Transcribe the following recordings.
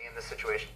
in this situation?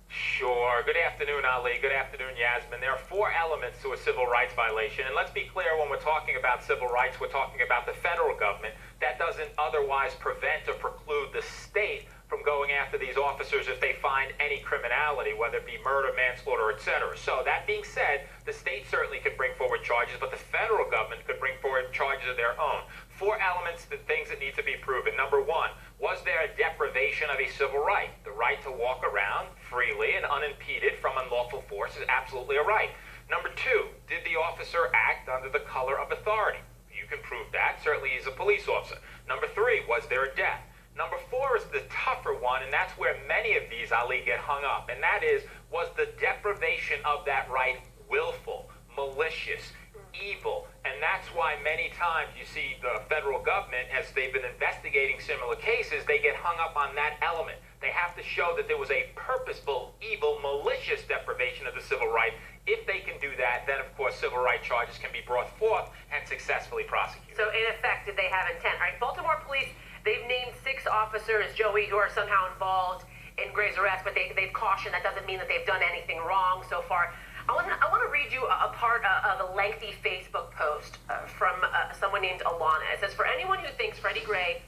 Sure. Good afternoon, Ali. Good afternoon, Yasmin. There are 4 elements to a civil rights violation. And let's be clear, when we're talking about civil rights, we're talking about the federal government. That doesn't otherwise prevent or preclude the state from going after these officers if they find any criminality, whether it be murder, manslaughter, etc. So that being said, the state certainly could bring forward charges, but the federal government could bring forward charges of their own. 4 elements, the things that need to be proven. Number 1, was there a deprivation of a civil right? The right to walk around freely and unimpeded from unlawful force is absolutely a right. Number 2, did the officer act under the color of authority? You can prove that. Certainly he's a police officer. Number 3, was there a death? Number 4 is the tougher one, and that's where many of these, Ali, get hung up, and that is, was the deprivation of that right willful, malicious, evil? And that's why many times you see the federal government, as they've been investigating similar cases, they get hung up on that element. They have to show that there was a purposeful, evil, malicious deprivation of the civil right. If they can do that, then of course civil rights charges can be brought forth and successfully prosecuted. So in effect, did they have intent? All right, Baltimore police, they've named 6 officers, Joey, who are somehow involved in Gray's arrest, but they've cautioned that doesn't mean that they've done anything wrong so far. I want to read you a part of a lengthy Facebook post from someone named Alana. It says, for anyone who thinks Freddie Gray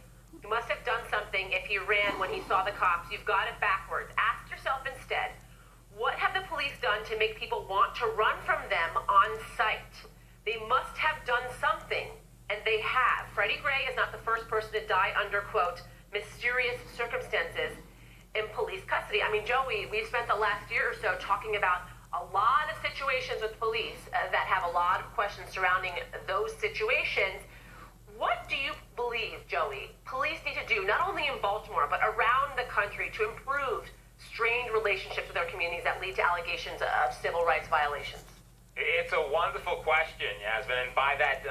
must have done something if he ran when he saw the cops, you've got it backwards. Ask yourself instead, what have the police done to make people want to run from them on sight? They must have done something, and they have. Freddie Gray is not the first person to die under, quote, mysterious circumstances in police custody. I mean, Joey, we've spent the last year or so talking about a lot of situations with police that have a lot of questions surrounding those situations. What do you believe, Joey, police need to do, not only in Baltimore, but around the country, to improve strained relationships with our communities that lead to allegations of civil rights violations? It's a wonderful question, Yasmin, and by that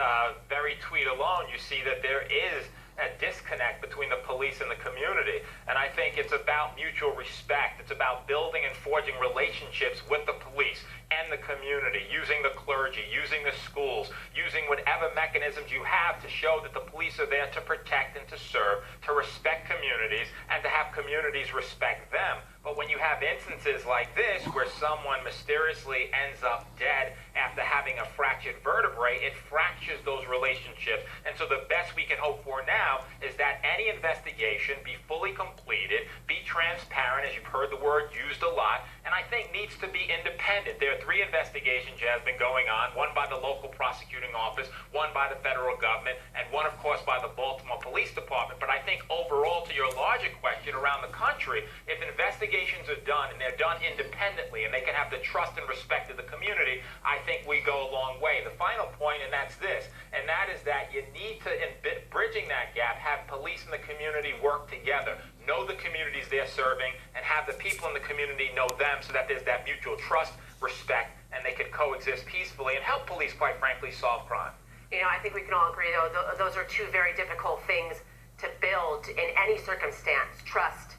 very tweet alone, you see that there is a disconnect between the police and the community. And I think it's about mutual respect. It's about building and forging relationships with the police and the community, using the clergy, using the schools, using whatever mechanisms you have to show that the police are there to protect and to serve, to respect communities, and to have communities respect them. But when you have instances like this, where someone mysteriously ends up dead after having a fractured vertebrae, it fractures those relationships. And so the best we can hope for now is that any investigation be fully completed, be transparent, as you've heard the word used a lot, and I think needs to be independent. There are 3 investigations, Jasmine, going on, one by the local prosecuting office, one by the federal government, and one, of course, by the Baltimore Police Department. But I think overall, to your larger question, around the country, if investigations are done and they're done independently and they can have the trust and respect of the community, I think we go a long way. The final point, and that's this, and that is that you need to, in bridging that gap, have police and the community work together, know the communities they're serving, and have the people in the community know them, so that there's that mutual trust, respect, and they can coexist peacefully and help police, quite frankly, solve crime. You know, I think we can all agree, though, those are 2 very difficult things to build in any circumstance: trust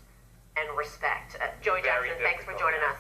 and respect. Joey Jackson, thanks for joining us.